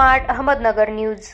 Smart Ahmednagar news.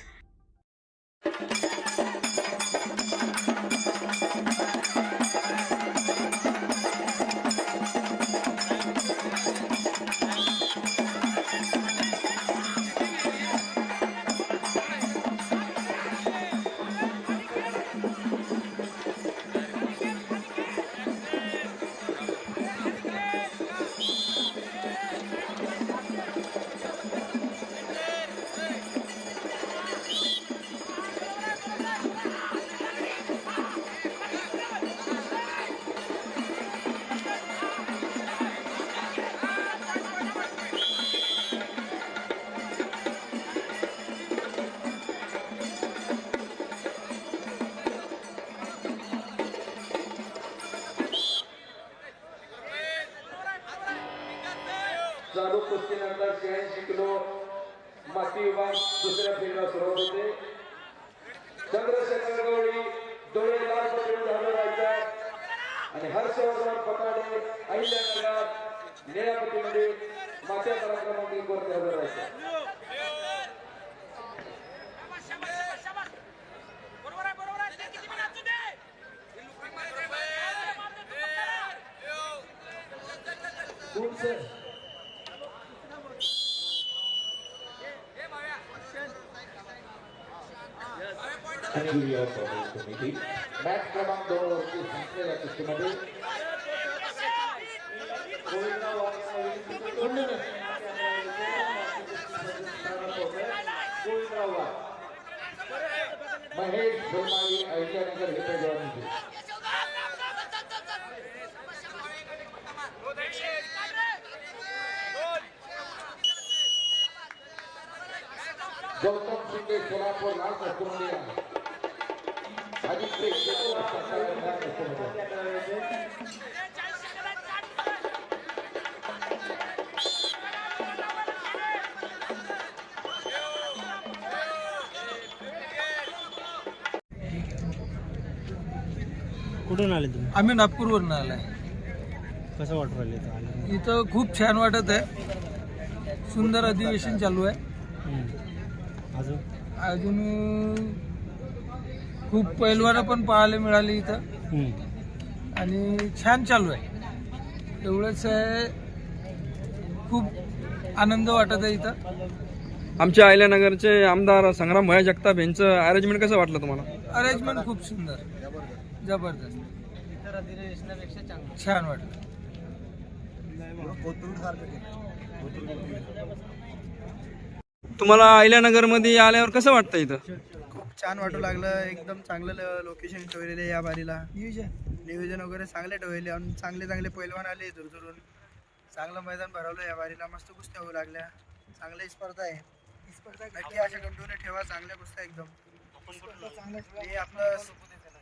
चालू कुस्तीनंतर 86 kilo माती विभाग दुसऱ्या फेरीला सुरुवात होते। चंद्रशेखर गवळी डोळे लाल पट्टीवर हजर राहायचा आणि हर्षवर्धन पटाडे अहिल्यानगर निळ्या पट्टीमध्ये मात्या क्रमांक 1 वरती हजर राहायचा। मॅच क्रमांक 2 वरती संपलेल्या कुस्तीमध्ये महेश भोरमाळी अहिल्यानगर हे पैलवान होते। गौतम शिंदे सोलापूर लाल कस्टमर आदित्य कुठून आले तुम्ही? आम्ही नागपूरवरून आलाय। कसं वाटू राहिले इथं खूप छान वाटत आहे। सुंदर अधिवेशन चालू आहे। अजून खूप पैलवान पण पाहायला मिळाली इथं आणि छान चालू आहे। एवढंच आहे, खूप आनंद वाटत आहे इथं। आमच्या अहिल्यानगरचे आमदार संग्राम भैया जगताप यांचं अरेंजमेंट कसं वाटलं तुम्हाला? अरेंजमेंट खूप सुंदर, जबरदस्त, छान वाटलं। तुम्हाला अहिल्यानगरमध्ये आल्यावर कसं वाटतं इथं? खूप छान वाटू लागलं। एकदम चांगलं लोकेशन ठेवलेले या बारीला, नियोजन वगैरे चांगले ठेवले आणि चांगले पैलवान आले दूरदूरून। चांगलं मैदान भरवलं या बारीला, मस्त कुस्त्या होऊ लागल्या। चांगली स्पर्धा आहे, नक्की अशा कंटिन्यू ठेवा, चांगल्या कुस्त्या एकदम। हे आपलं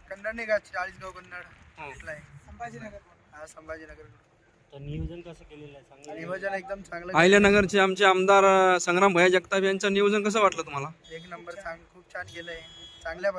कन्नड नाही का, 40 गाव कन्नड इथला आहे, संभाजीनगर। हा, संभाजीनगर। नियोजन कसं केलेलं आहे? नियोजन एकदम चांगलं। अहिल्यानगरचे आमचे आमदार संग्राम भैया जगताप यांचं नियोजन कसं वाटलं तुम्हाला? एक नंबर, खूप छान केलंय, चांगल्या